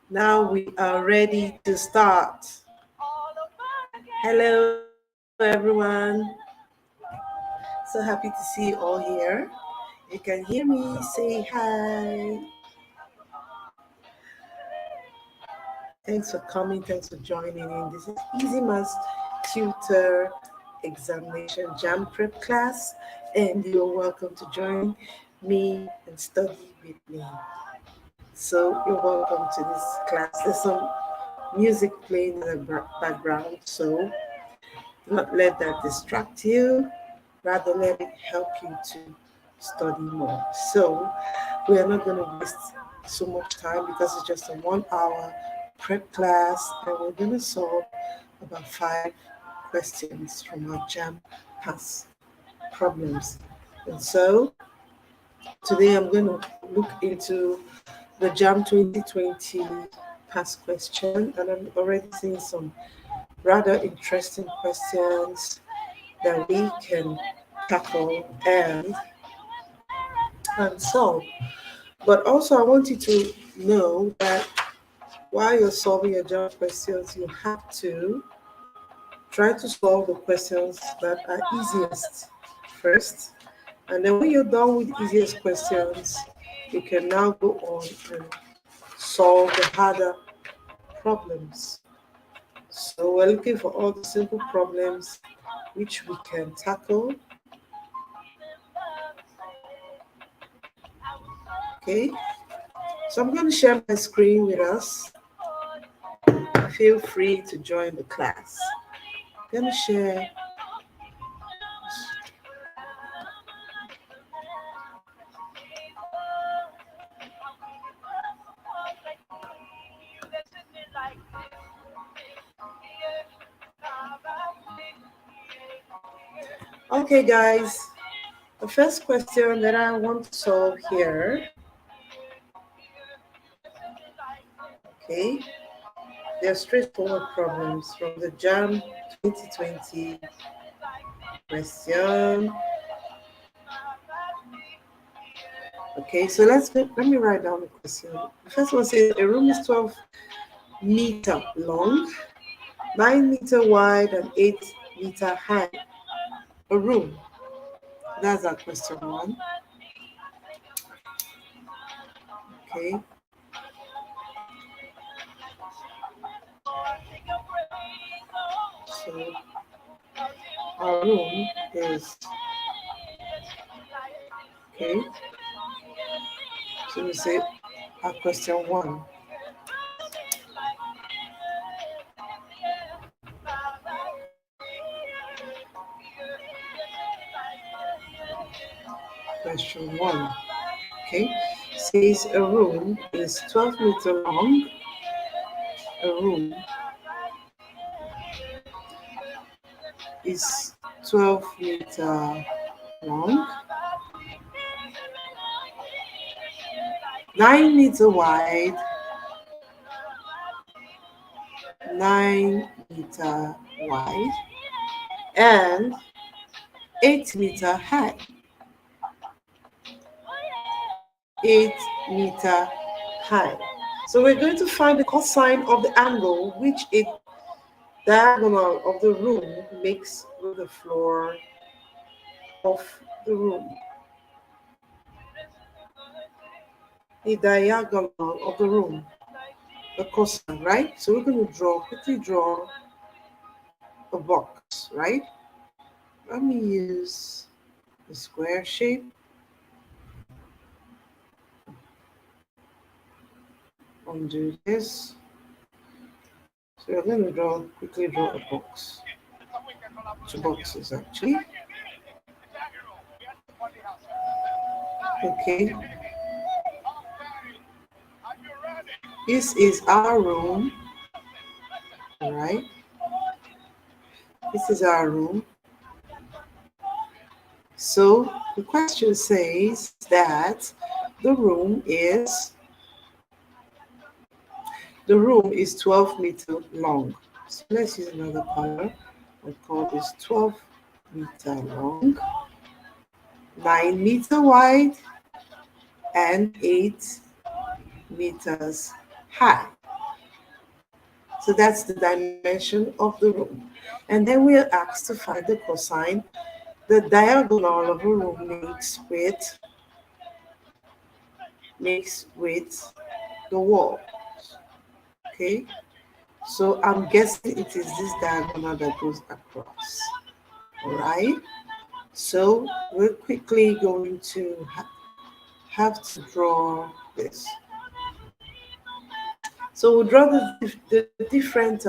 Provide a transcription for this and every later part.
Now we are ready to start. Hello, everyone. So happy to see you all here. You can hear me, say hi. Thanks for coming. Thanks for joining in. This is Easy Maths Tutor Examination Jamb Prep class, and you're welcome to join me and study with me. So you're welcome to this class. There's some music playing in the background, so do not let that distract you. Rather, let it help you to study more. So we are not going to waste so much time because it's just a 1 hour prep class, and we're going to solve about 5 questions from our JAM past problems. And so today I'm going to look into the JAM 2020 past question, and I'm already seeing some rather interesting questions that we can tackle and solve. But also, I want you to know that while you're solving your JAM questions, you have to try to solve the questions that are easiest first. And then when you're done with the easiest questions, you can now go on and solve the harder problems. So we're looking for all the simple problems which we can tackle. Okay, so I'm going to share my screen with us. Feel free to join the class. I'm going to share. Okay, guys, the first question that I want to solve here. Okay, they're straightforward problems from the JAM 2020 question. Okay, so let me write down the question. The first one says a room is 12-meter long, 9-meter wide, and 8-meter high. A room. That's our question one. Okay. So our room is okay. So we say our question one. Question one. Okay. Says a room is 12-meter long. A room is 12-meter long, 9-meter wide, 9-meter wide, and 8-meter high. 8-meter high. So we're going to find the cosine of the angle which a diagonal of the room makes with the floor of the room. The diagonal of the room, the cosine, right? So we're going to quickly draw a box, right? Let me use the square shape. Undo this. So we're going to quickly draw a box. 2 boxes actually. Okay. This is our room. All right. This is our room. So the question says that the room is 12 meters long. So let's use another color. We'll call this 12-meter long, 9-meter wide, and 8 meters high. So that's the dimension of the room. And then we are asked to find the cosine, the diagonal of a room makes with the wall. Okay, so I'm guessing it is this diagonal that goes across. All right, so we're quickly going to have to draw this. So we'll draw the different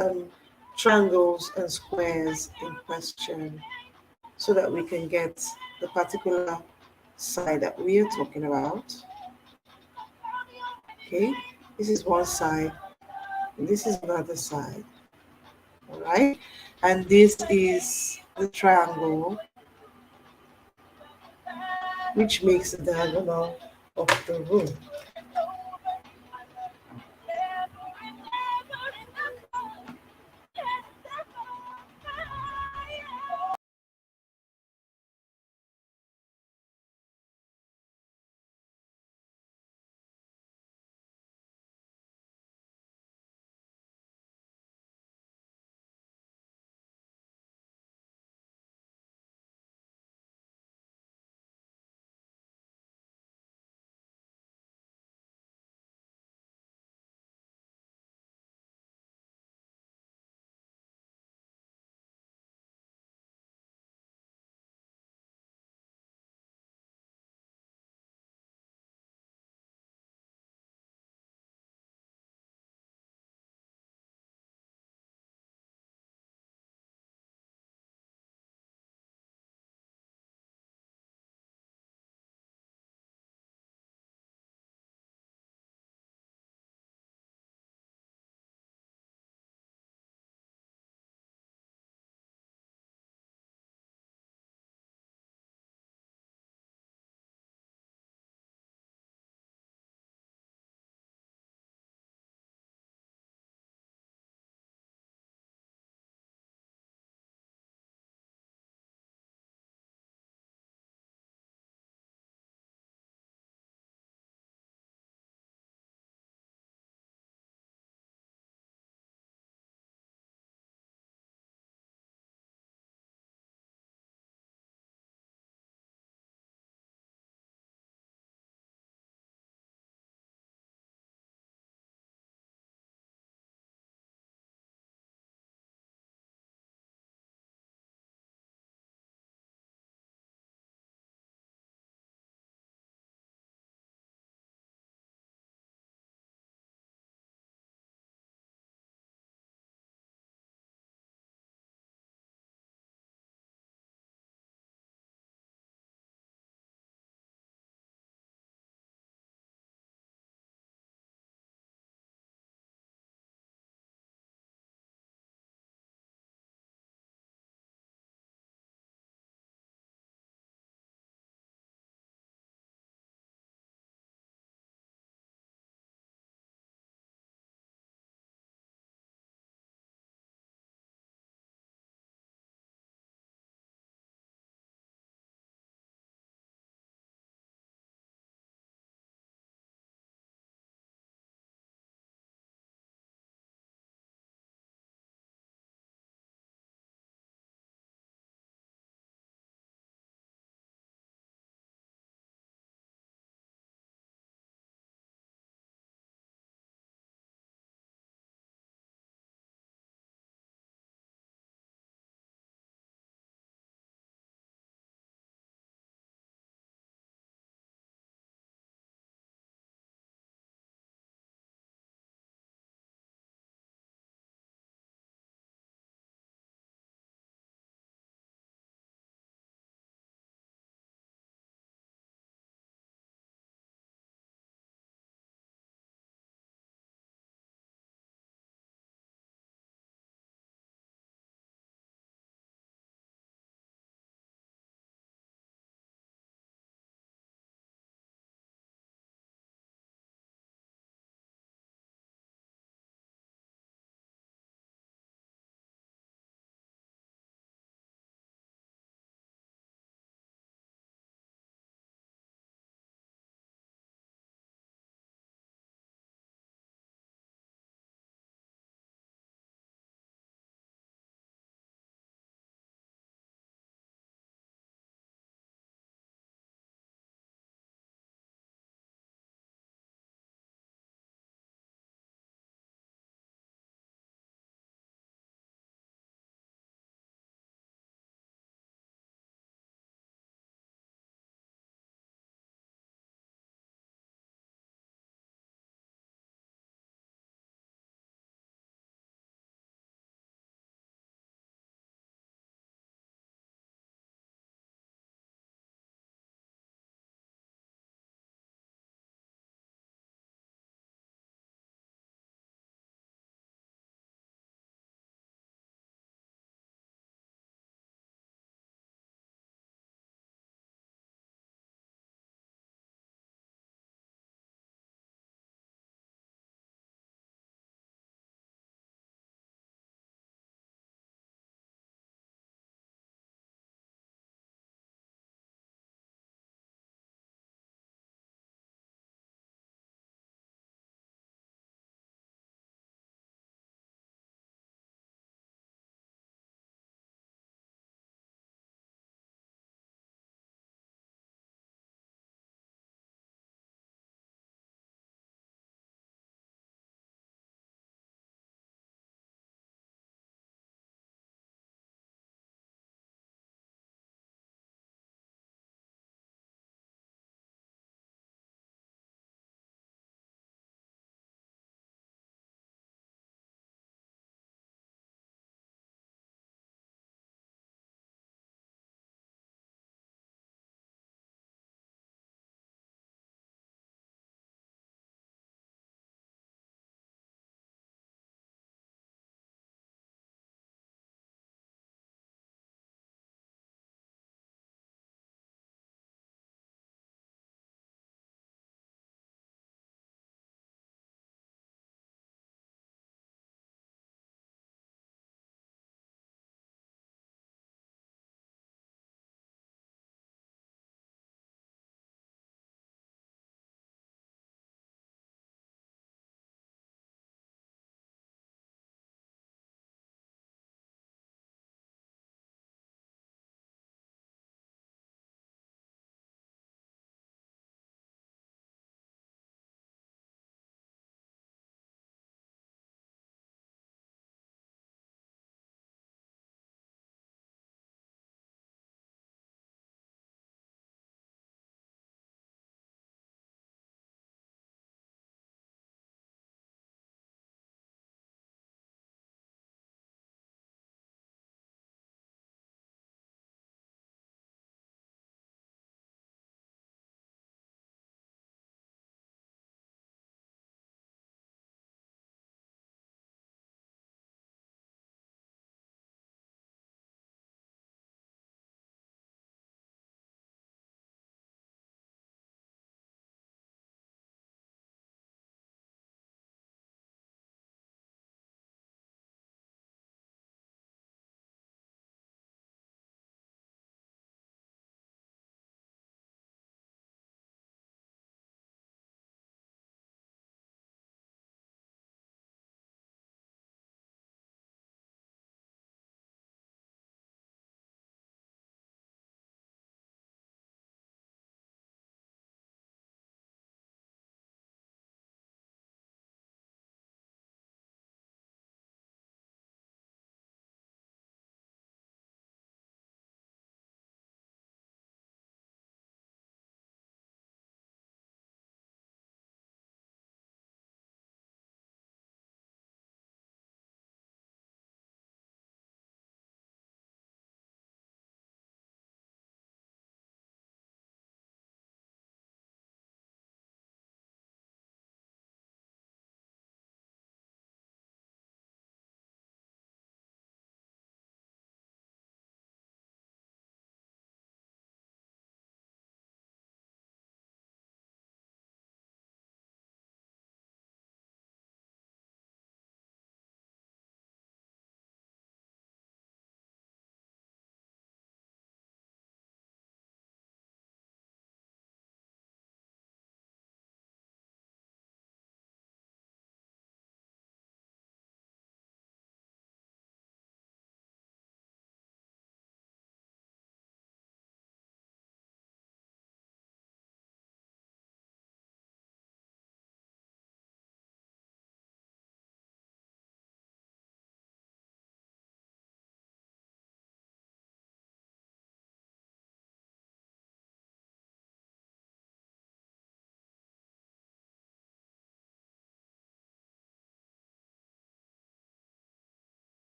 triangles and squares in question so that we can get the particular side that we are talking about. Okay, this is one side, and this is another side. All right, and this is the triangle which makes the diagonal of the room.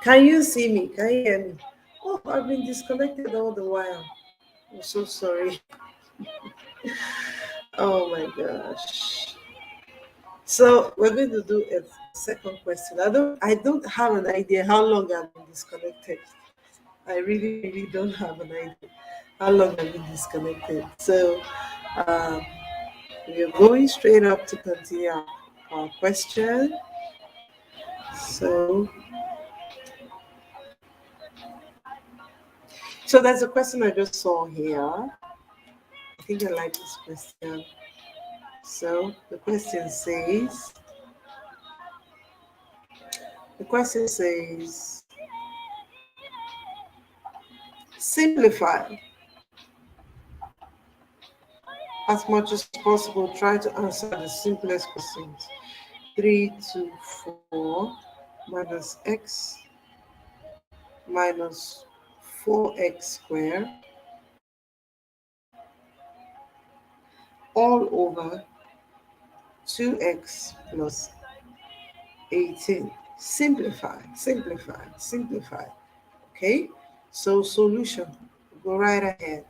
Can you see me? Can you hear me? Oh, I've been disconnected all the while. I'm so sorry. Oh my gosh. So we're going to do a second question. I don't have an idea how long I've been disconnected. I really don't have an idea how long I've been disconnected. So um, we are going straight up to continue our question. So so there's a question I just saw here. I think I like this question. So the question says simplify as much as possible. Try to answer the simplest questions. 3 to 4 minus x minus 4x squared all over 2x plus 18. Simplify, simplify, simplify. Okay, so solution. Go right ahead.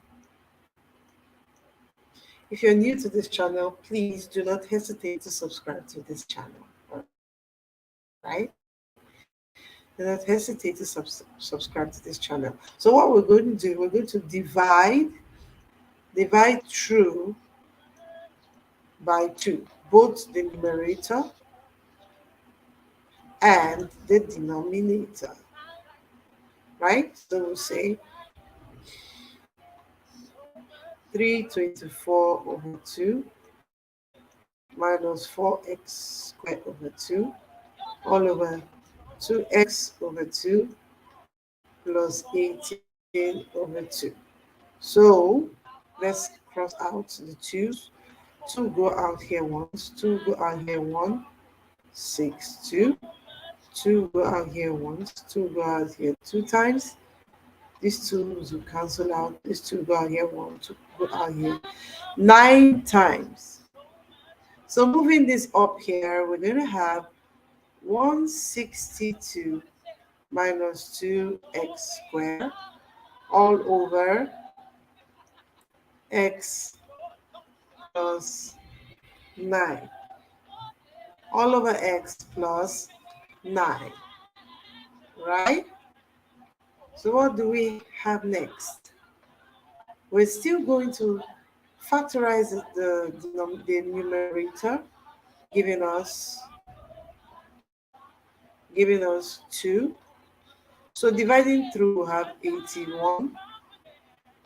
If you're new to this channel, please do not hesitate to subscribe to this channel. Right? Do not hesitate to subscribe to this channel. So what we're going to do, we're going to divide through by 2, both the numerator and the denominator. Right? So we'll say 324 over 2 minus 4x squared over 2 all over 2x over 2 plus 18 over 2. So let's cross out the 2's. 2 go out here once, 2 go out here 1, 6, 2. 2 go out here once, 2 go out here 2 times. These 2's will cancel out. These 2 go out here 1, 2 go out here 9 times. So moving this up here, we're going to have 162 minus 2x squared all over x plus 9. All over x plus 9. Right? So what do we have next? We're still going to factorize the numerator, giving us 2. So dividing through, we'll have 81.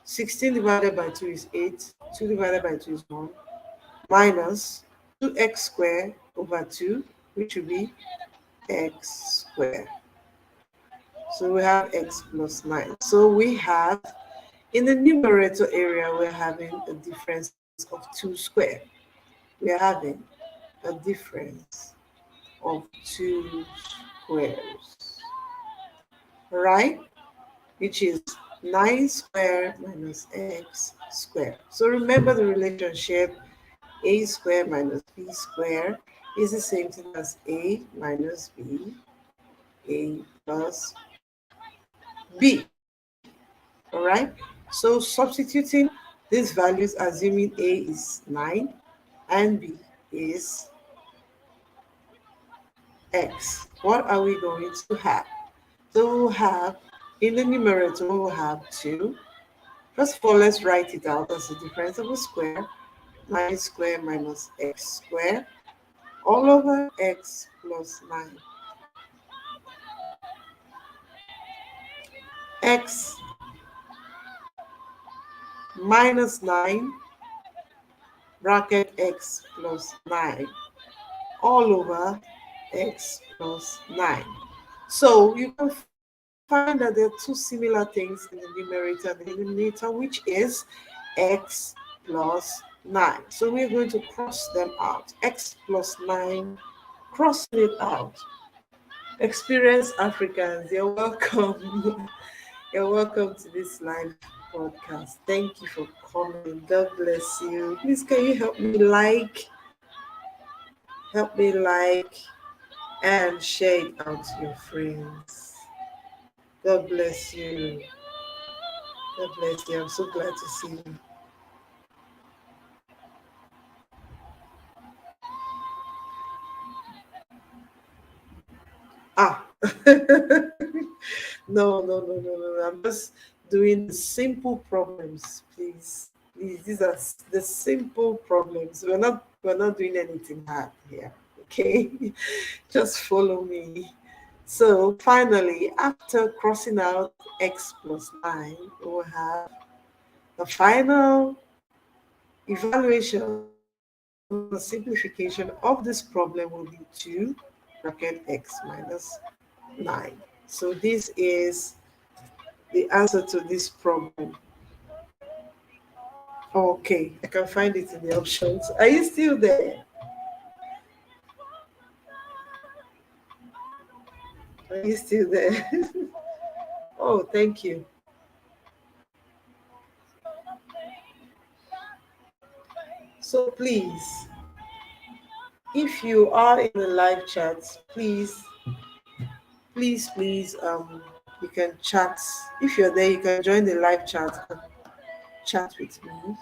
16 divided by 2 is 8. 2 divided by 2 is 1. Minus 2x squared over 2, which will be x squared. So we have x plus 9. So we have, in the numerator area, we're having a difference of 2 squared. We're having a difference of 2 squares. Right? Which is 9 squared minus x squared. So remember the relationship, a squared minus b squared is the same thing as a minus b, a plus b. All right? So substituting these values, assuming a is 9 and b is x, what are we going to have? So we'll have, in the numerator, we'll have 2. First of all, let's write it out as the difference of a square. 9 squared minus x squared all over x plus 9. X minus 9 bracket x plus 9 all over x plus 9. So you can find that there are 2 similar things in the numerator and the denominator, which is x plus 9. So we're going to cross them out. X plus 9, cross it out. Experienced Africans, you're welcome. You're welcome to this live podcast. Thank you for coming. God bless you. Please, can you help me like and share it out to your friends. God bless you. God bless you. I'm so glad to see you. Ah, no. I'm just doing the simple problems, please. Please, these are the simple problems. We're not doing anything hard here. Okay, just follow me. So finally, after crossing out x plus 9, we'll have the final evaluation or simplification of this problem will be 2 bracket x minus 9. So this is the answer to this problem. Okay, I can find it in the options. Are you still there? Are you still there? Oh, thank you. So please, if you are in the live chat, please, you can chat. If you're there, you can join the live chat and chat with me.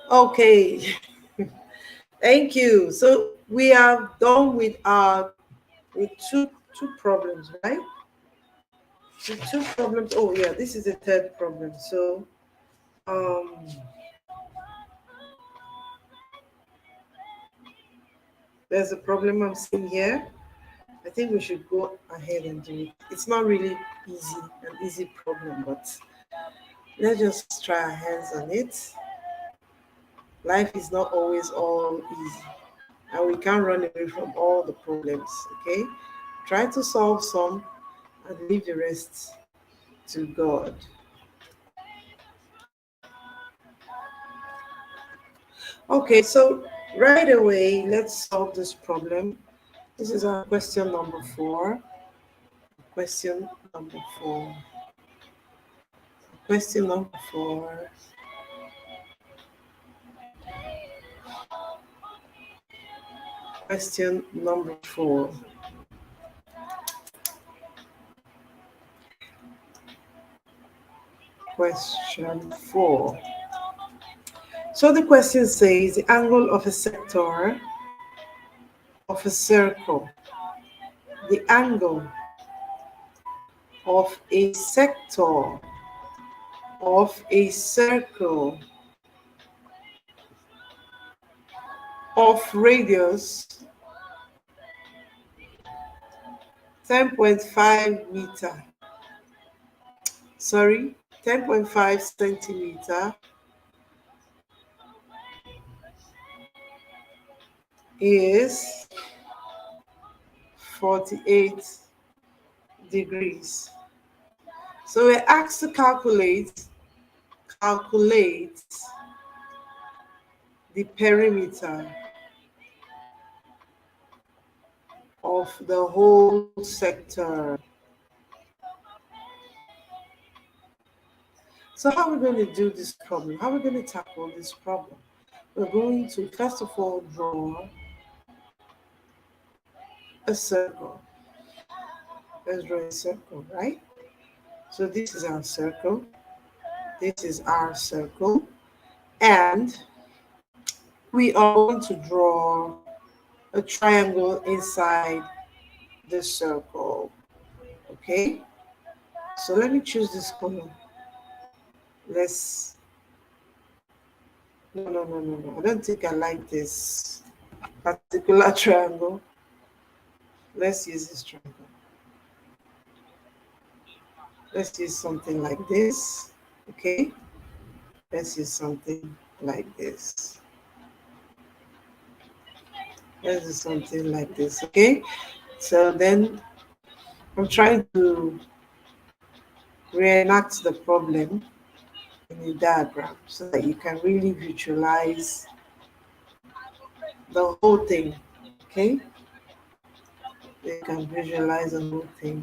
Okay, thank you. So we are done with two problems, right? With two problems. Oh yeah, this is the third problem. So um there's a problem I'm seeing here. I think we should go ahead and do it. It's not really an easy problem, but let's just try our hands on it. Life is not always all easy, and we can't run away from all the problems. Okay, try to solve some and leave the rest to God. Okay, so right away, let's solve this problem. This is our question number 4. Question number 4. Question number 4. Question number 4. Question 4. So the question says the angle of a sector of a circle. The angle of a sector of a circle of radius 10.5 meter. Sorry, 10.5 centimeter is 48 degrees. So we're asked to calculate the perimeter of the whole sector. So how are we going to do this problem? How are we going to tackle this problem? We're going to first of all draw a circle. Let's draw a circle, right? So this is our circle. This is our circle. And we are going to draw a triangle inside the circle. Okay? So let me choose this color. Let's no. I don't think I like this particular triangle. Let's use this triangle. Let's use something like this. Okay? Let's use something like this. Let's do something like this. Okay? So then I'm trying to reenact the problem in a diagram so that you can really visualize the whole thing. Okay? You can visualize the whole thing.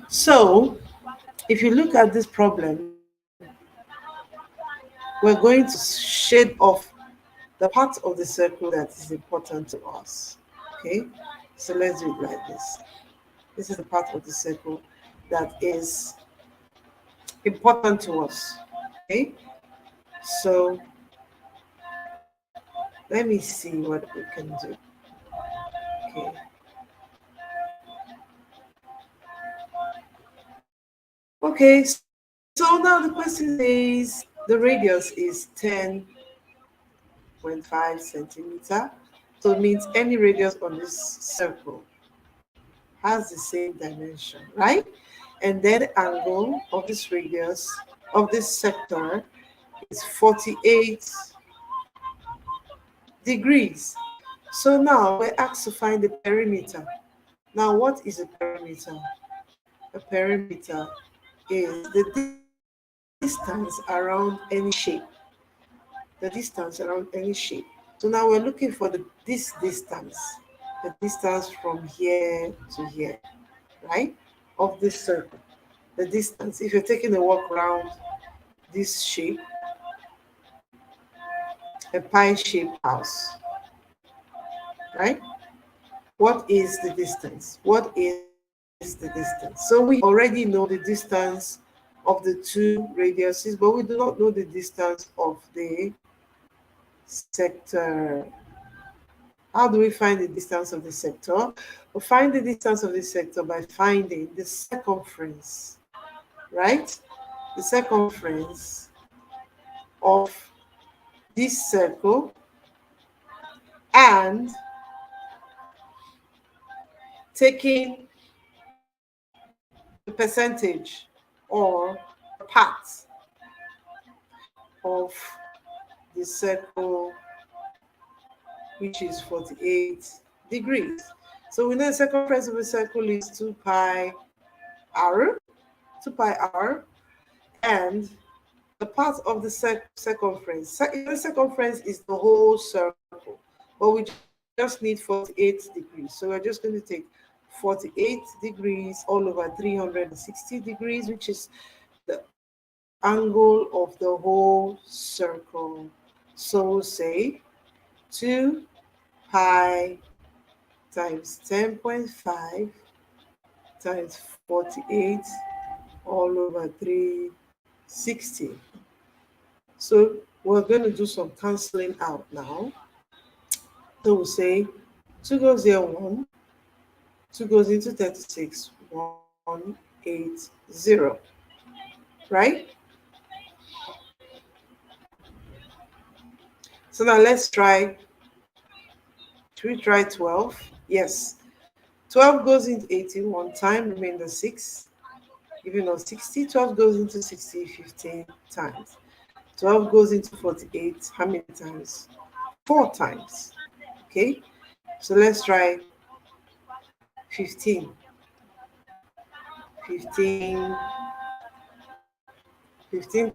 So, if you look at this problem, we're going to shade off the part of the circle that is important to us. Okay? So let's do it like this. This is the part of the circle that is important to us. Okay? So let me see what we can do. Okay. Okay, so now the question says the radius is 10.5 centimeter. So it means any radius on this circle has the same dimension, right? And then the angle of this radius, of this sector, is 48 degrees. So now we're asked to find the perimeter. Now, what is a perimeter? A perimeter is the distance around any shape. The distance around any shape. So now we're looking for this distance, the distance from here to here, right? Of this circle. The distance, if you're taking a walk around this shape, a pie-shaped house, right? What is the distance? What is the distance? So we already know the distance of the two radiuses, but we do not know the distance of the sector. How do we find the distance of the sector? We find the distance of the sector by finding the circumference, right? The circumference of this circle and taking the percentage or part of the circle, which is 48 degrees. So we know the circumference of a circle is 2 pi r, 2 pi r, and the part of the circumference. The circumference is the whole circle, but we just need 48 degrees. So we're just going to take 48 degrees all over 360 degrees, which is the angle of the whole circle. So we'll say 2 pi times 10.5 times 48 all over 360. So we're going to do some cancelling out now. So we'll say 2 goes here 1, 2 goes into 36, 180, right? So now let's try, should we try 12? Yes. 12 goes into 18 one time, remainder 6, giving us 60. 12 goes into 60 15 times. 12 goes into 48, how many times? 4 times. Okay, so let's try 15. 15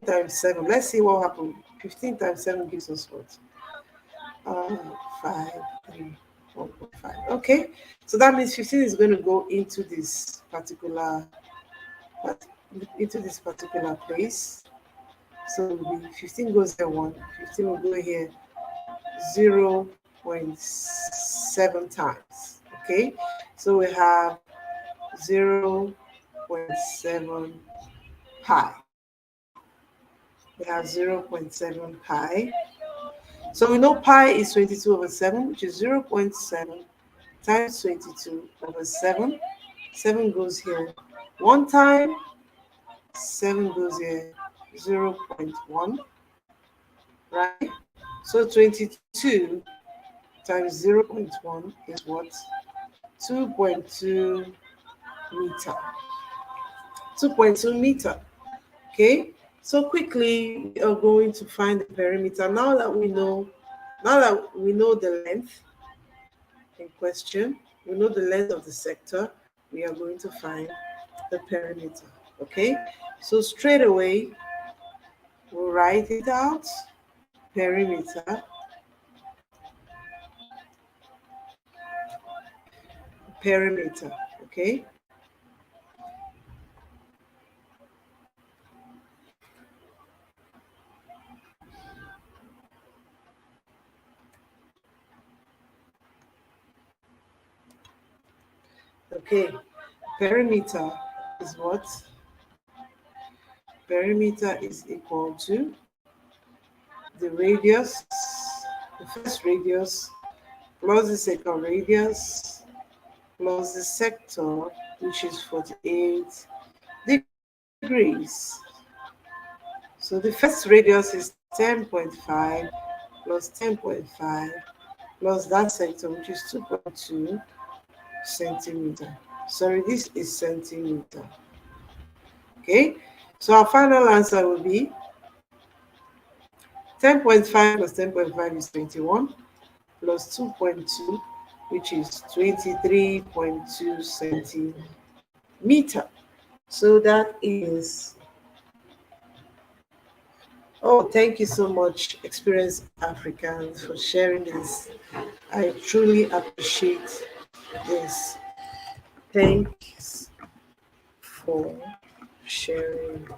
times 7. Let's see what happened. 15 times 7 gives us what? 5, 3, 4.5. Okay, so that means 15 is going to go into this particular place. So 15 goes there 1. 15 will go here 0.7 times. Okay, so we have 0.7 pi. We have 0.7 pi. So we know pi is 22 over 7, which is 0.7 times 22 over 7. 7 goes here 1 time. 7 goes here 0.1. Right? So 22 times 0.1 is what? 2.2 meter. 2.2 meter. Okay, so quickly we are going to find the perimeter. Now that we know Now that we know the length in question, we know the length of the sector, we are going to find the perimeter. Okay, so straight away we'll write it out. Perimeter, perimeter. Okay, okay. Perimeter is what? Perimeter is equal to the radius, the first radius, plus the second radius, plus the sector, which is 48 degrees. So the first radius is 10.5 plus 10.5 plus that sector, which is 2.2 centimeter. Sorry, this is centimeter. Okay, so our final answer will be 10.5 plus 10.5 is 21 plus 2.2, which is 23.2 centimeter. So that is, oh, thank you so much, Experienced Africans, for sharing this. I truly appreciate this. Thanks for sharing.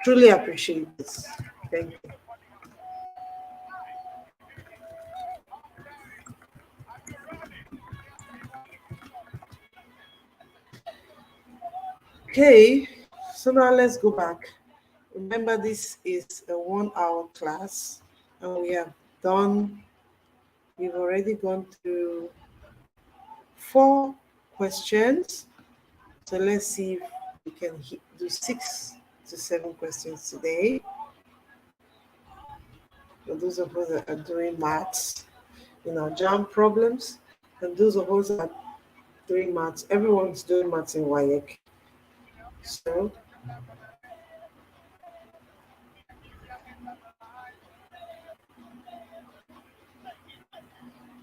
Truly appreciate this. Thank you. Okay, so now let's go back. Remember, this is a 1 hour class, and we've already gone through 4 questions. So let's see if we can do 6 to 7 questions today. For those of us that are doing maths, Jamb problems, and those of us that are doing maths, everyone's doing maths in WAEC. So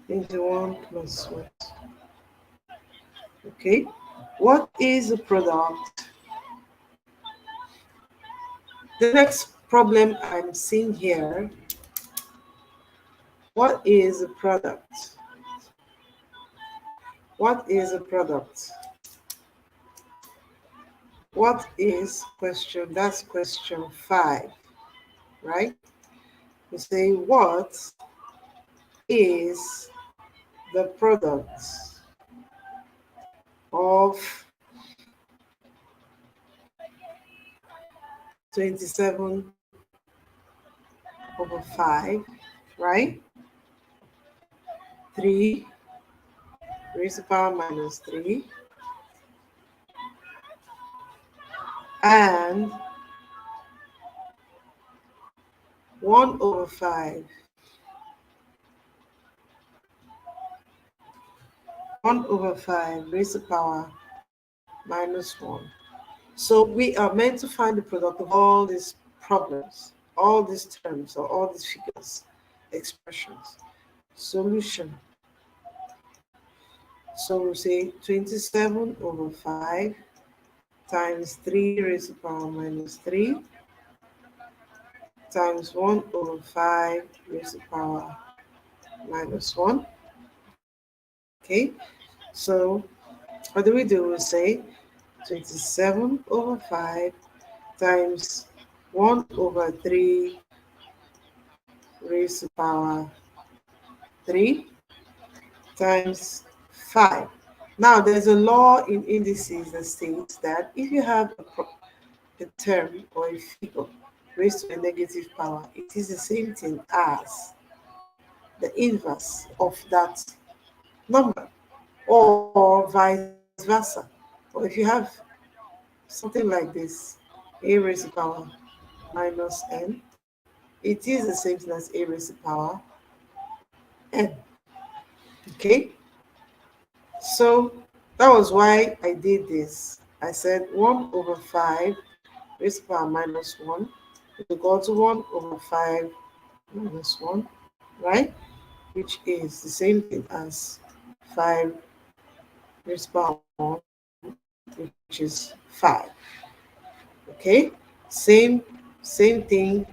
21 plus what? Okay. What is the product? The next problem I'm seeing here, what is a product? What is a product? What is question? That's question 5, right? We say, what is the product of 27 over 5, right? 3 raised to the power minus 3 and 1 over 5. 1 over 5 raised to the power minus 1. So we are meant to find the product of all these problems, all these terms, or all these figures, expressions. Solution. So we say 27 over 5 times 3 raised to the power minus 3 times 1 over 5 raised to the power minus 1. Okay, so what do? We say 27 over 5 times 1 over 3 raised to the power 3 times 5. Now, there's a law in indices that states that if you have a term or a figure raised to a negative power, it is the same thing as the inverse of that number, or vice versa. Or if you have something like this, a raised to power minus n, it is the same thing as a raised to power n. Okay, so that was why I did this. I said 1 over 5 raised to power minus 1 is equal to 1 over 5 minus 1, right? Which is the same thing as 5 raised to power 1, which is 5. Okay, same thing,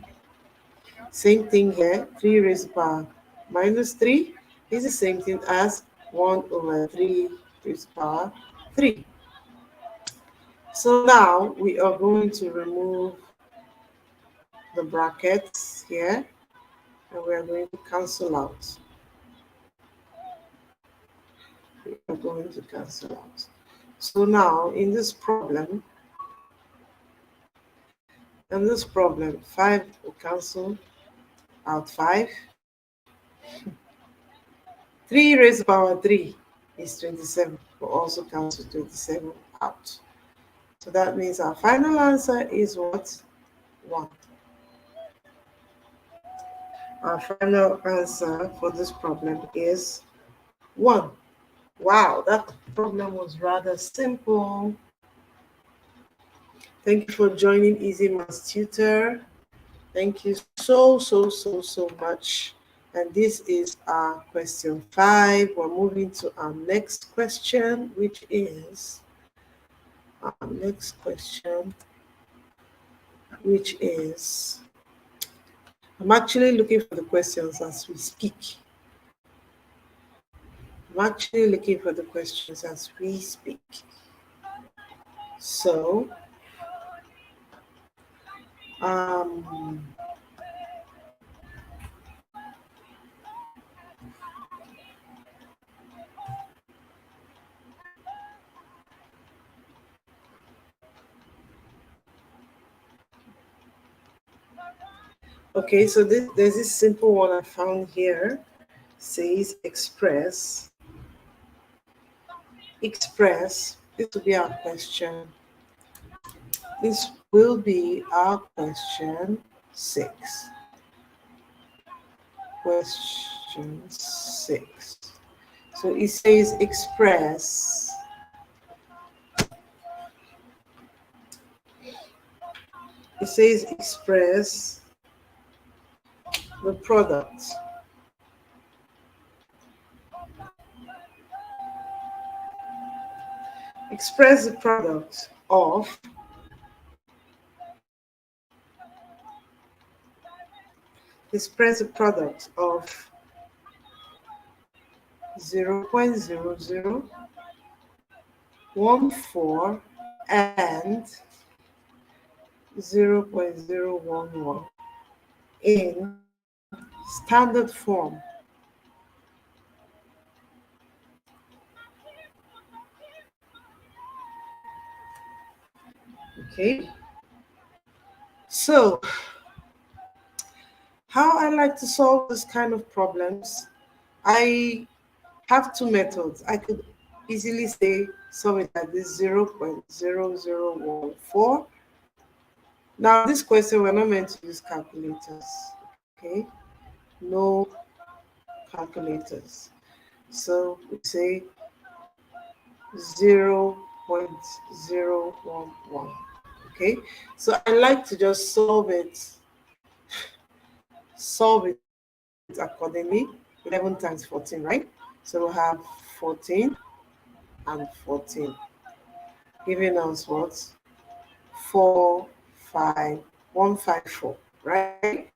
same thing here. 3 raised to power minus 3 is the same thing as 1 over 3 raised to power 3. So now we are going to remove the brackets here, and we are going to cancel out. We are going to cancel out. So now in this problem, 5 will cancel out 5. 3 raised to power 3 is 27. We'll also cancel 27 out. So that means our final answer is what? 1. Our final answer for this problem is 1. Wow, that problem was rather simple. Thank you for joining Easy Maths Tutor. Thank you so much. And this is our question 5. We're moving to our next question, which is I'm actually looking for the questions as we speak. So, okay, so there's this simple one I found here. Says express. This will be our question. This will be our question 6. Question 6. So it says express. It says express the product of 0.0014 and 0.011 in standard form. Okay, so how I like to solve this kind of problems, I have two methods. I could easily say solve it like this: 0.0014. Now this question, we're not meant to use calculators. Okay, no calculators. So we say 0.011. Okay, so I like to just solve it accordingly. 11 times 14, right? So we'll have 14 and 14, giving us what? 154, right?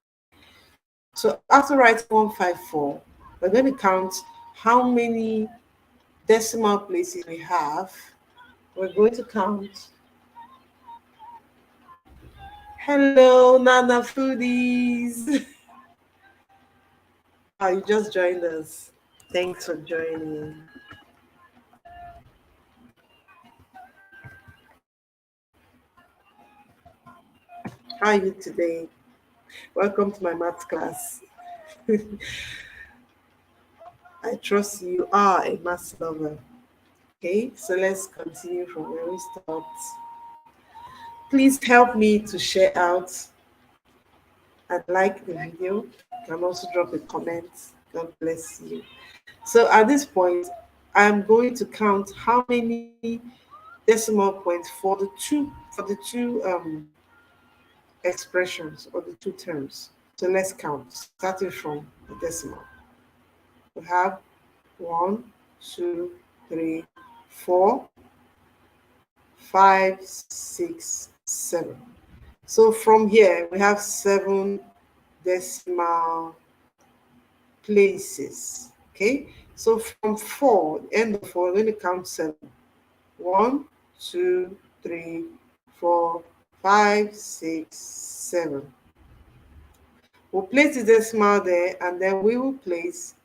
So after writing 154, we're going to count how many decimal places we have. We're going to count. Hello, Nana Foodies. Oh, you just joined us. Thanks for joining. How are you today? Welcome to my math class. I trust you are a math lover. Okay, so let's continue from where we stopped. Please help me to share out and like the video. You can also drop a comment. God bless you. So at this point, I'm going to count how many decimal points for the two expressions or the two terms. So let's count, starting from the decimal. We have 1, 2, 3, 4, 5, 6, 7. So from here, we have 7 decimal places. Okay, so from 4, the end of 4, we're going to count 7. 1, 2, 3, 4, 5, 6, 7. We'll place the decimal there, and then we will place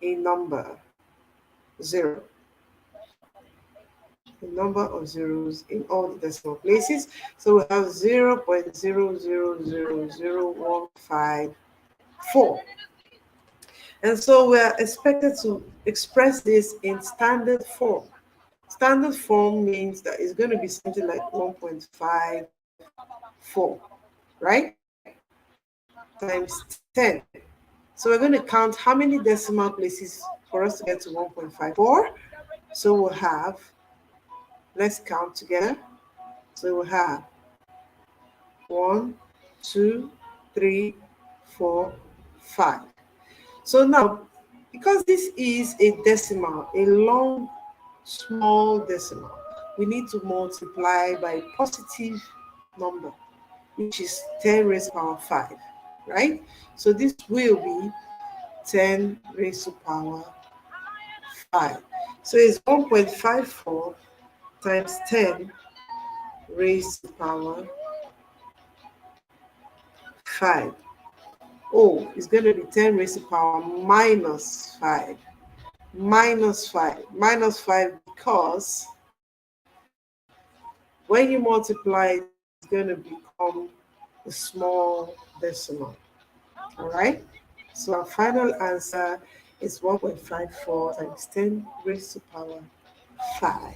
a number 0. The number of zeros in all the decimal places. So we have 0.0000154. And so we are expected to express this in standard form. Standard form means that it's going to be something like 1.54, right? Times 10. So we're going to count how many decimal places for us to get to 1.54. So we'll have, let's count together. So we'll have 1, 2, 3, 4, 5. So now, because this is a decimal, a long, small decimal, we need to multiply by a positive number, which is 10 raised to power 5, right? So this will be 10 raised to power 5. So it's 1.54 times 10 raised to power 5. Oh, it's going to be 10 raised to power minus 5. Minus 5. Minus 5 because when you multiply, it's going to become a small decimal. All right? So our final answer is 1.54 times 10 raised to power 5.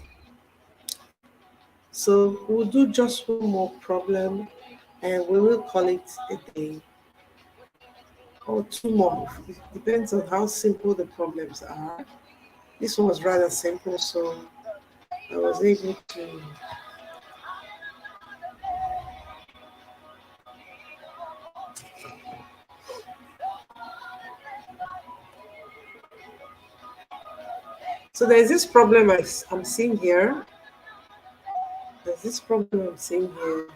So we'll do just one more problem and we will call it a day. Or 2 more. It depends on how simple the problems are. This one was rather simple, so I was able to So there's this problem I'm seeing here. There's this problem I'm seeing here.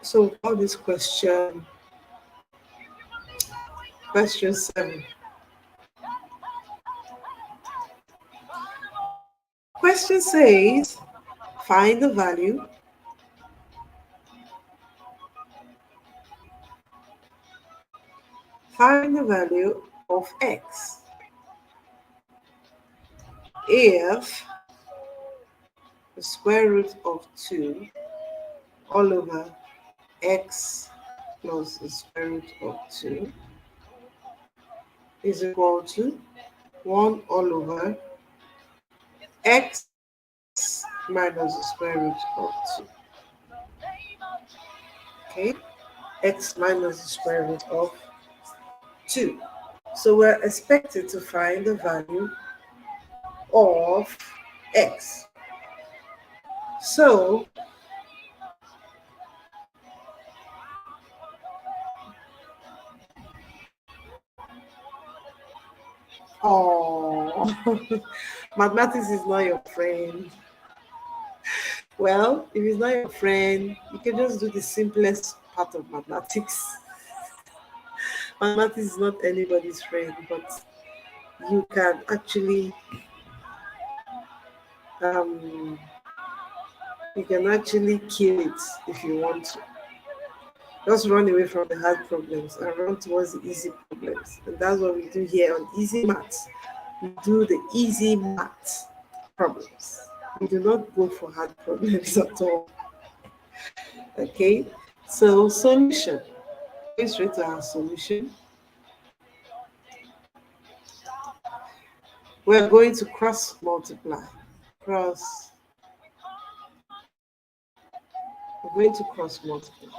So call this question 7. Question says, find the value of x if the square root of 2 all over x plus the square root of 2 is equal to 1 all over x minus the square root of 2. Okay, x minus the square root of 2. So we're expected to find the value of x. So mathematics is not your friend. Well, if it's not your friend, you can just do the simplest part of mathematics. Mathematics is not anybody's friend, but you can actually kill it if you want to. Just run away from the hard problems and run towards the easy problems. And that's what we do here on Easy Maths. We do the easy maths problems. We do not go for hard problems at all. Okay, so solution. Go straight to our solution. We're going to cross multiply. We're going to cross multiply.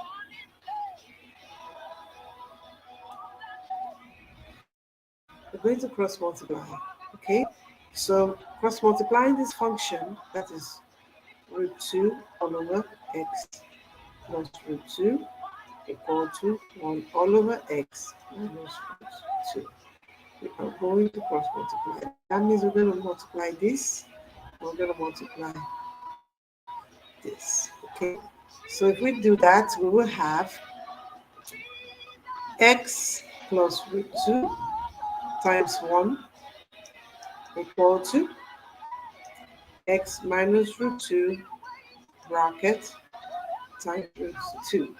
We're going to cross multiply. Okay, so cross multiplying this function, that is root 2 all over x plus root 2, equal to 1 all over x minus root 2. We are going to cross multiply. That means we're going to multiply this, we're going to multiply this. Okay, so if we do that, we will have x plus root 2 times 1 equal to x minus root 2 bracket times root 2.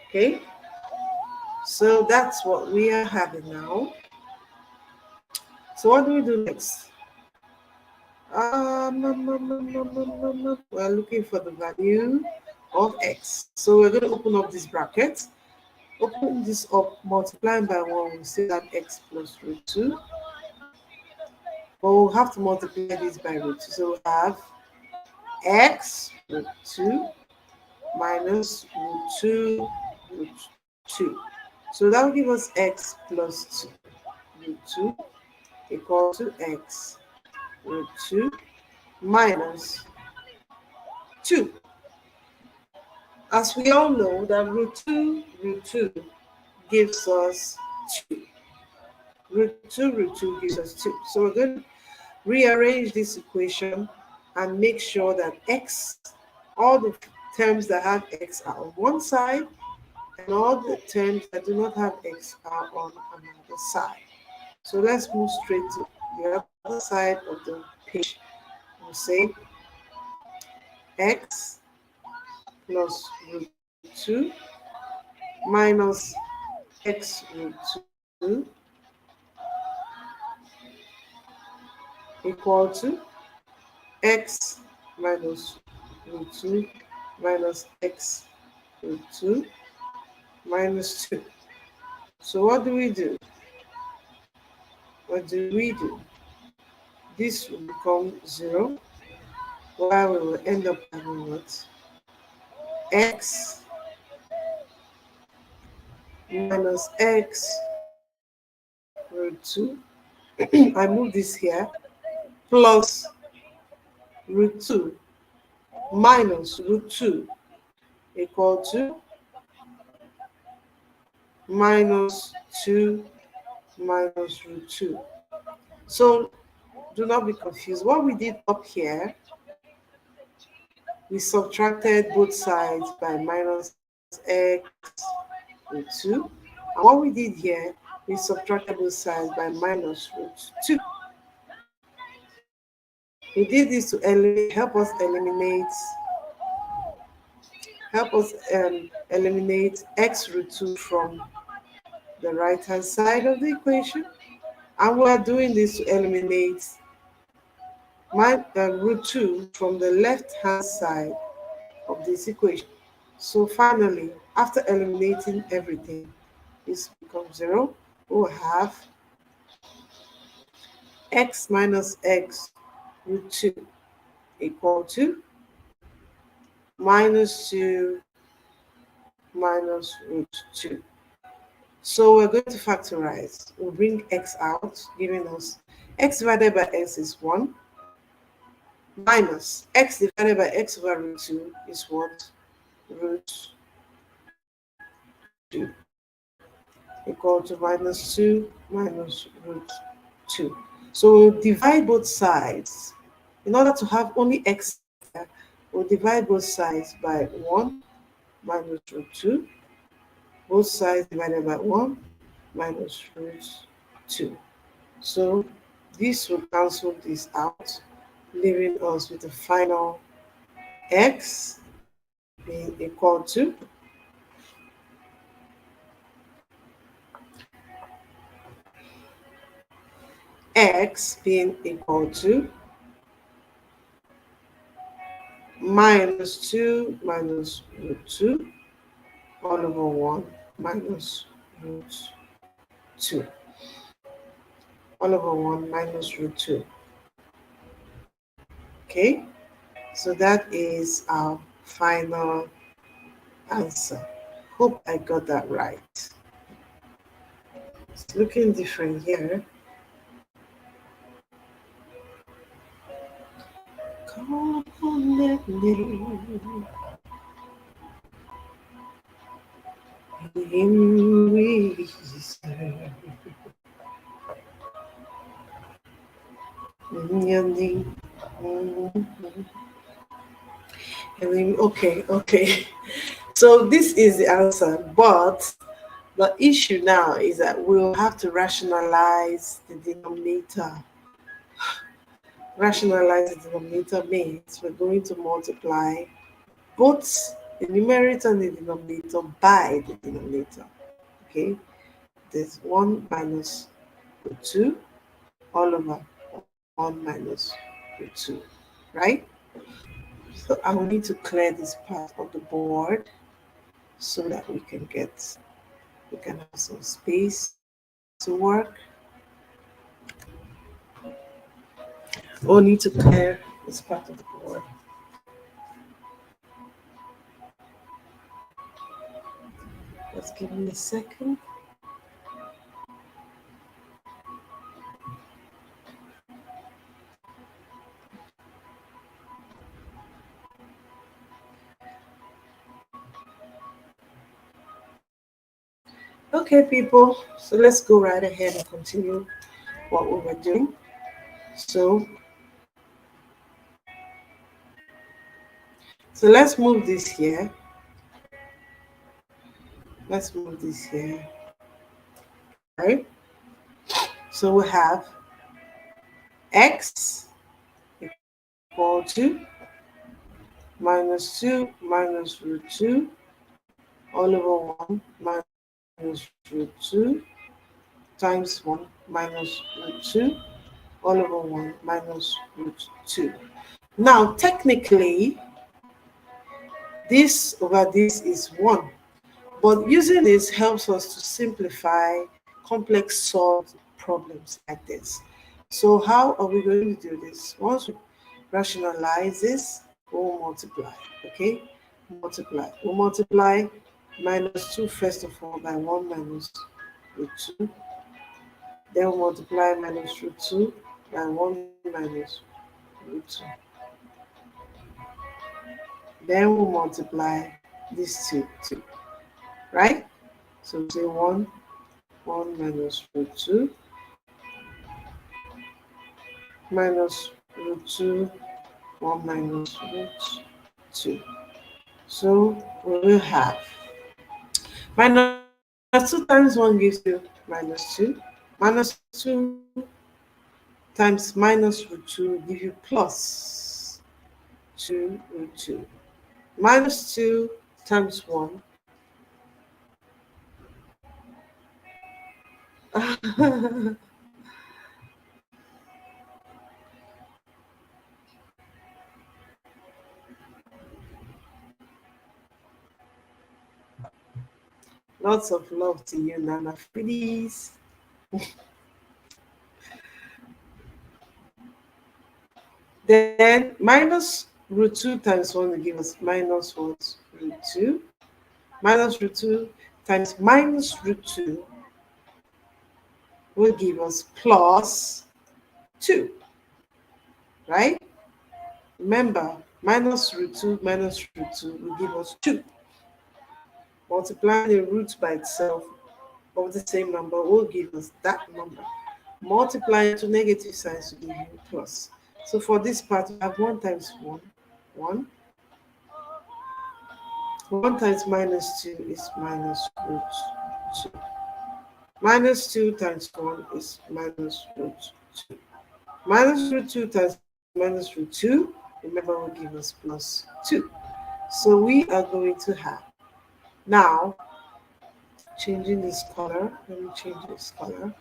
Okay, so that's what we are having now. So what do we do next? We're looking for the value of x. So we're going to open up this bracket. Open this up, multiplying by 1, we say that x plus root 2. But we'll have to multiply this by root 2. So we have x root 2 minus root 2 root 2. So that will give us x plus 2 root 2 equal to x root 2 minus 2. As we all know that root 2 gives us 2. Root 2 gives us 2. So we're going to rearrange this equation and make sure that x, all the terms that have x are on one side and all the terms that do not have x are on another side. So let's move straight to the other side of the page. We'll say x plus root 2 minus x root 2 equal to x minus root 2 minus x root 2 minus 2. So what do we do? What do we do? This will become 0, while we will end up having what? X minus x root 2. I move this here, plus root 2 minus root 2 equal to minus 2 minus root 2. So do not be confused. What we did up here, we subtracted both sides by minus x root 2. And what we did here, we subtracted both sides by minus root 2. We did this to help us eliminate x root 2 from the right hand side of the equation. And we are doing this to eliminate root 2 from the left hand side of this equation. So finally, after eliminating everything, this becomes 0. We'll have x minus x root 2 equal to minus 2 minus root 2. So we're going to factorize. We'll bring x out, giving us x divided by x is 1, minus x divided by x over root 2 is what? Root 2 equal to minus 2 minus root 2. So we'll divide both sides. In order to have only x, we'll divide both sides by 1 minus root 2. Both sides divided by 1 minus root 2. So this will cancel this out, leaving us with the final x being equal to minus 2 minus root 2 all over 1 minus root 2. All over 1 minus root 2. Okay, so that is our final answer. Hope I got that right. It's looking different here. Call on that name. Him we serve. Okay, okay. So this is the answer, but the issue now is that we'll have to rationalize the denominator. Rationalize the denominator means we're going to multiply both the numerator and the denominator by the denominator. Okay, there's 1 minus root 2 all over 1 minus root 2, right? So I will need to clear this part of the board so that we can have some space to work. We'll need to clear this part of the board. Just give me a second. Okay, people, so let's go right ahead and continue what we were doing. So, let's move this here. Let's move this here, right? So we have x equal to minus 2 minus root 2 all over 1 minus root 2 times 1 minus root 2 all over 1 minus root 2. Now, technically, this over this is 1. But using this helps us to simplify complex solved problems like this. So how are we going to do this? Once we rationalize this, we'll multiply, okay? Multiply. We'll multiply minus 2 first of all by 1 minus root 2. Then we'll multiply minus root 2 by 1 minus root 2. Then we'll multiply these two, right? So say 1 minus root 2 minus root 2, 1 minus root 2. So we will have minus 2 times 1 gives you minus 2. Minus 2 times minus root 2 will give you plus 2 root 2. Minus 2 times 1. Lots of love to you, Nana Freedies. Then minus root 2 times 1 will give us minus what? Root 2. Minus root 2 times minus root 2 will give us plus 2, right? Remember, minus root 2 minus root 2 will give us 2. Multiplying the root by itself of the same number will give us that number. Multiplying to negative signs will give you plus. So for this part, we have 1 times 1, 1. 1 times minus 2 is minus root 2. Minus 2 times 1 is minus root 2. Minus root 2 times minus root 2, remember, will give us plus 2. So we are going to have, now, changing this color, let me change this color.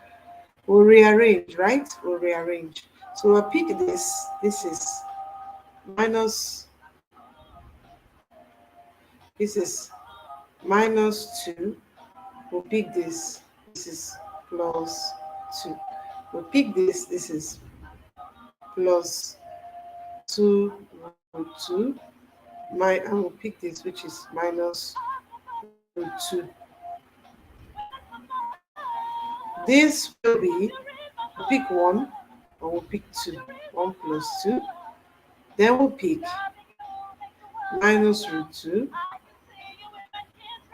We'll rearrange, right? We'll rearrange. So we'll pick this. This is minus, this is minus 2. We'll pick this. This is plus 2. We'll pick this. This is plus 2 root 2. I will pick this, which is minus root 2. This will be, we'll pick 1 and we'll pick 2. 1 plus 2. Then we'll pick minus root 2.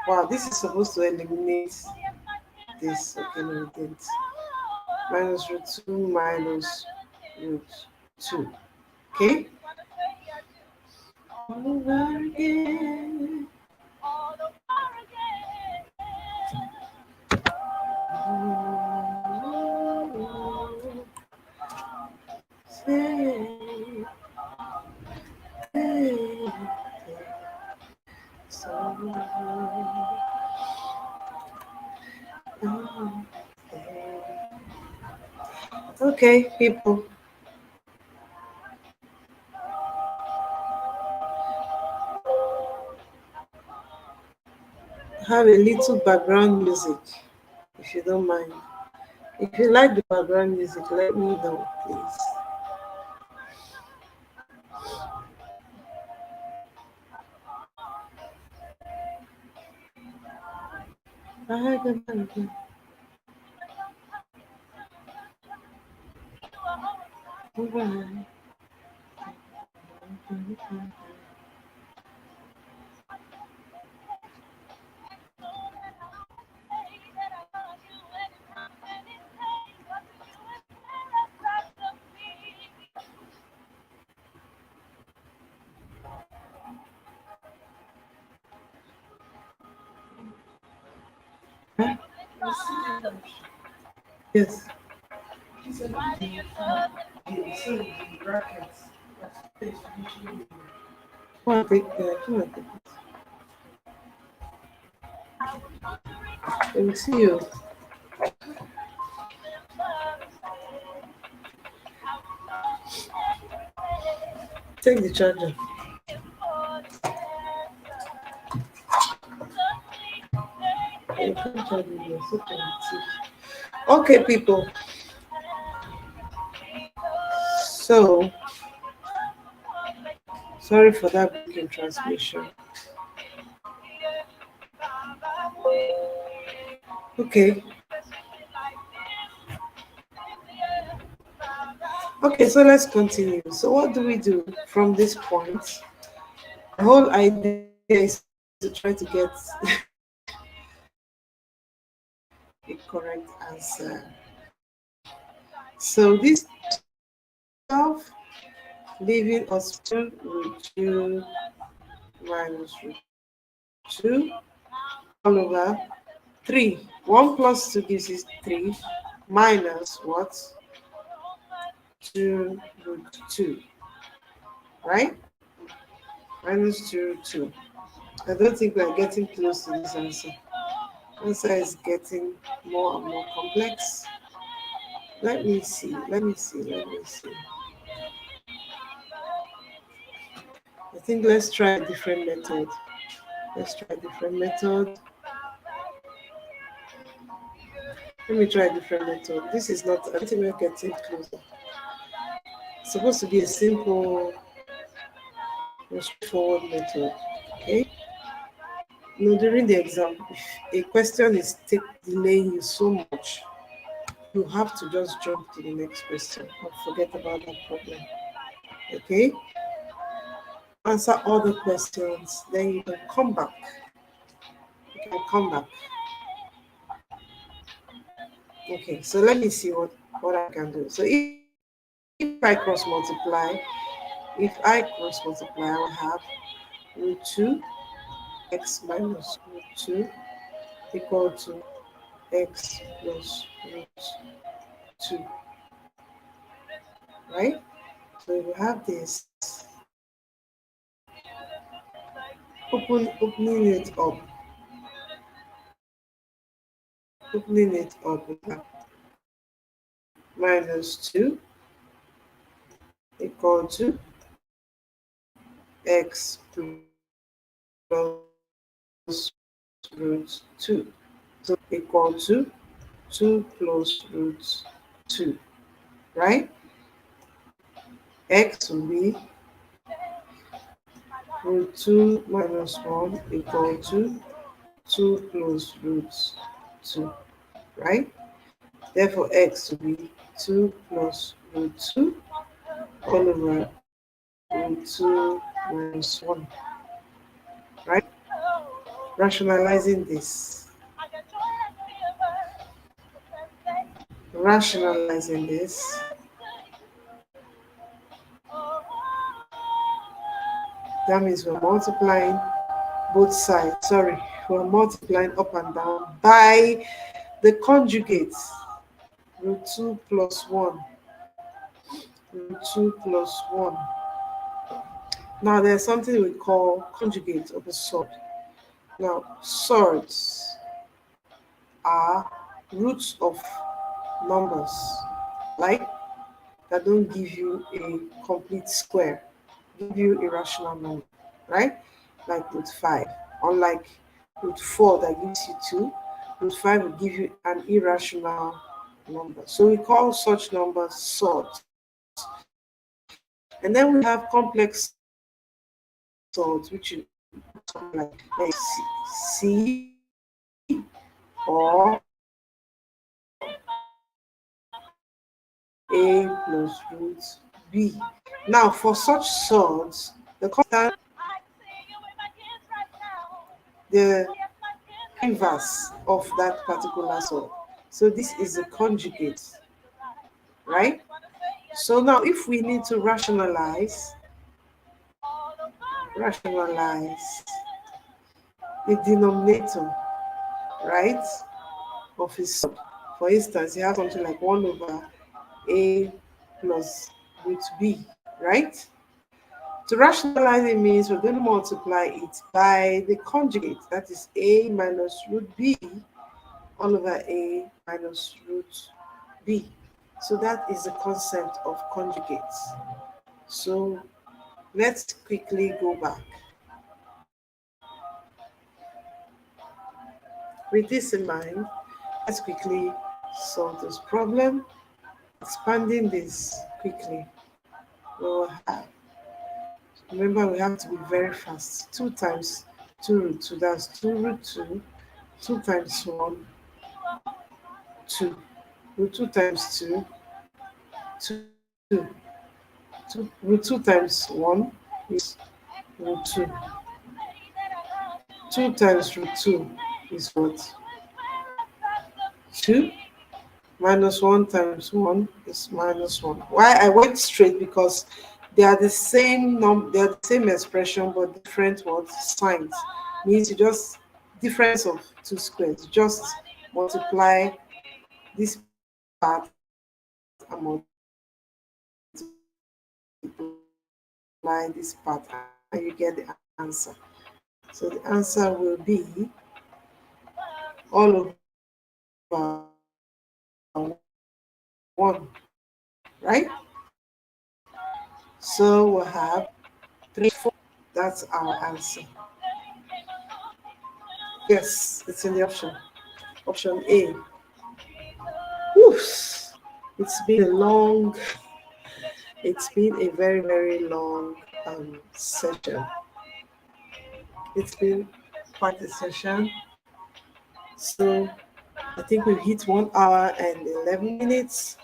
Wow, this is supposed to eliminate this. Okay, no, it didn't. Minus root 2 minus root 2. Okay? All over again. Say, hey, so, okay, people. Have a little background music, if you don't mind. If you like the background music, let me know, please. Yes. Come on, take that. Come on, take it. Let me see you. Take the charger. You can't charge it. You're so primitive. Okay, people. So, sorry for that breaking transmission. Okay. Okay, so let's continue. So, what do we do from this point? The whole idea is to try to get a correct answer. So, this 12 leaving us 2 root 2 minus root 2 all over 3. 1 plus 2 gives us 3 minus what? 2 root 2, right? Minus 2 root 2. I don't think we are getting close to this answer. Answer is getting more and more complex. Let me see. Let me see. Let me see. I think let's try a different method. Let's try a different method. Let me try a different method. This is not, I don't think we're getting closer. It's supposed to be a simple, straightforward method. Okay? No, during the exam, if a question is delaying you so much, you have to just jump to the next question and forget about that problem. Okay? Answer all the questions, then you can come back. You can come back. Okay, so let me see what I can do. So if I cross multiply, I will have root 2 x minus root 2 equal to x plus root 2, right? So we have this, opening it up, we have minus 2 equal to x plus root 2. So equal to 2 plus root 2, right? X will be root 2 minus 1 equal to 2 plus root 2, right? Therefore, x will be 2 plus root 2 all over root 2 minus 1, right? rationalizing this. Rationalizing this. That means we're multiplying both sides. Sorry, we're multiplying up and down by the conjugate. Root 2 plus 1. Root 2 plus 1. Now there's something we call conjugate of a sword. Now, swords are roots of numbers, like that don't give you a complete square, give you a rational number, right? Like root 5. Unlike root 4 that gives you 2, root 5 will give you an irrational number. So we call such numbers swords. And then we have complex swords, which you like C or A plus root B. Now, for such swords, the constant, the inverse of that particular sword. So this is a conjugate, right? So now, if we need to rationalize the denominator, right, of his sword. For instance, you have something like 1 over A plus root B, right? To rationalize it means we're going to multiply it by the conjugate, that is A minus root B all over A minus root B. So that is the concept of conjugates. So let's quickly go back. With this in mind, let's quickly solve this problem. Expanding this quickly, we'll have, remember we have to be very fast. 2 times 2 root 2, that's 2 root 2. 2 times 1, 2. Root 2 times 2, 2. 2 root 2 times 1 is root 2. 2 times root 2 is what? 2. Minus 1 times 1 is minus 1. Why I went straight? Because they are the same they are the same expression but different what signs. Means you just difference of 2 squares. Just multiply this part and multiply this part and you get the answer. So the answer will be all over 1, right? So we'll have 3, 4. That's our answer. Yes, it's in the option. Option A. Oof. It's been a very, very long session. It's been quite a session. So I think we've hit 1 hour and 11 minutes.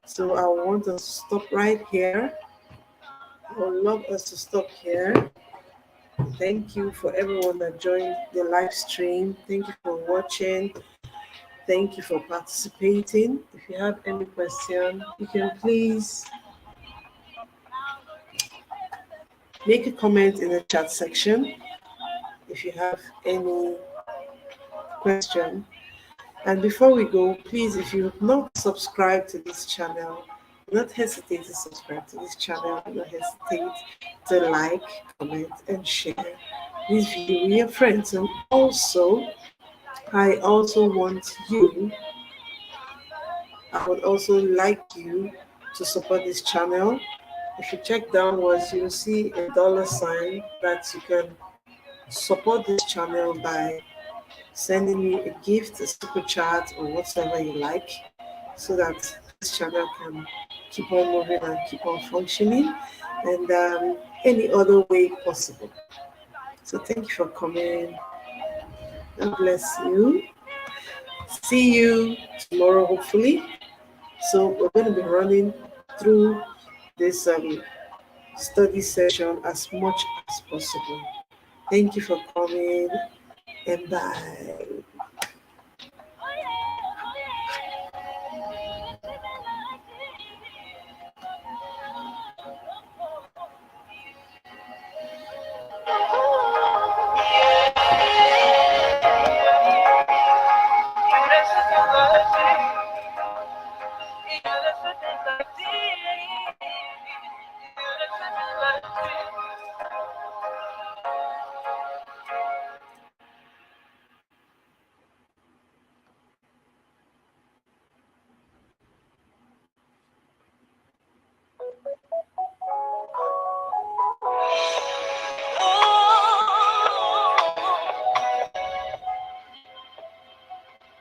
So I want us to stop right here. I would love us to stop here. Thank you for everyone that joined the live stream. Thank you for watching. Thank you for participating. If you have any question, you can please make a comment in the chat section if you have any question. And before we go, please, if you have not subscribed to this channel, do not hesitate to subscribe to this channel. Do not hesitate to like, comment, and share this video with your friends. And also, I would also like you to support this channel. If you check downwards, you'll see a $ that you can support this channel by sending me a gift, a super chat, or whatever you like, so that this channel can keep on moving and keep on functioning, and any other way possible. So thank you for coming. God bless you. See you tomorrow, hopefully. So we're going to be running through this study session as much as possible. Thank you for coming. and bye.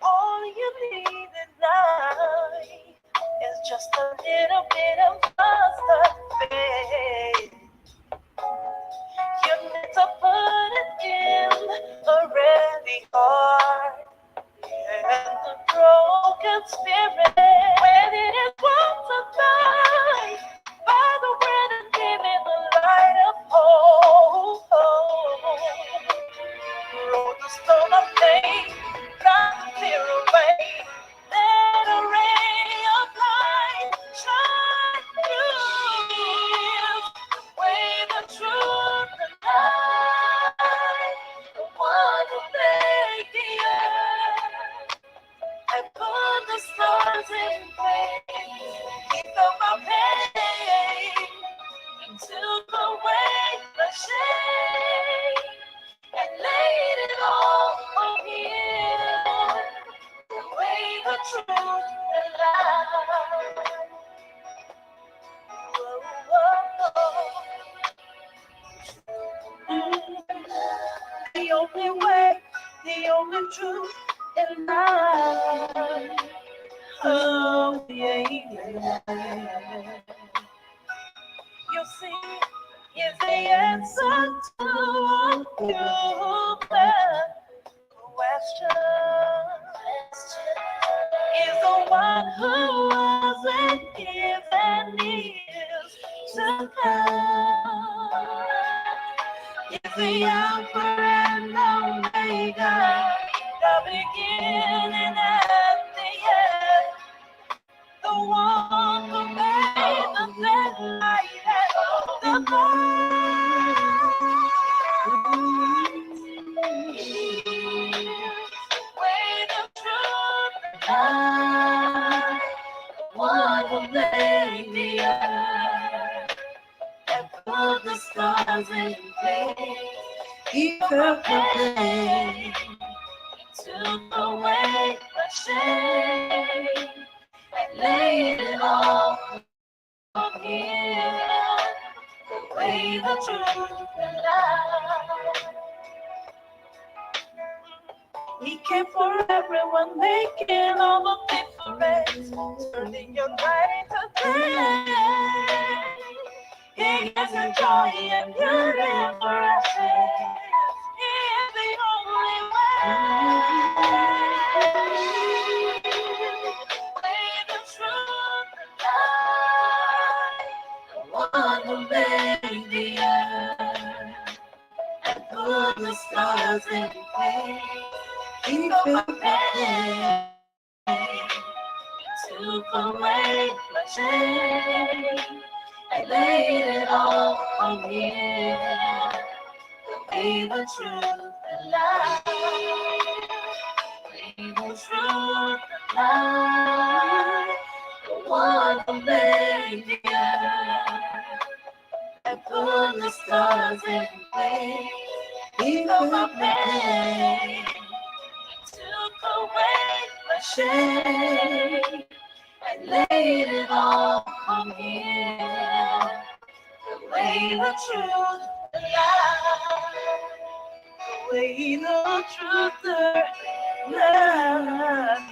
All you need in life is just a little bit of mustard faith. You need to put it in a ready heart and a broken spirit. When it is brought to life by the word and give it the light of hope. Roll the stone of faith, not fear away. Let a ray of light shine through. The way, the truth, the light. The one who made the earth and put the stars in place. He felt my pain and took away the shame and laid it all on him. The way, the truth, the light. Whoa, whoa, whoa. The only way, the only truth, and life. Oh, yeah, yeah. You see, is the answer to all human question. Is the one who wasn't given is to come. Is the Alpha and Omega, the beginning and the end. The one who made the sunlight and the way, the truth, the light. The one who made the earth and put the stars in place. He felt the pain, took away the shame, and laid it all on him. The way, the truth, the light. He came for everyone, making all the difference, turning your night into day. He is the joy and beauty for us. He is the only way. Way, the truth, the light. The one who made the earth and put the stars in place. He felt the pain, took away my shame, and laid it all on him. The way, the truth, the light. The way, the truth, the light. The one who made the earth and put the stars in place. He felt my pain, took away my shame, and laid it all on him. The way, the truth, the light. The way, the truth, the light.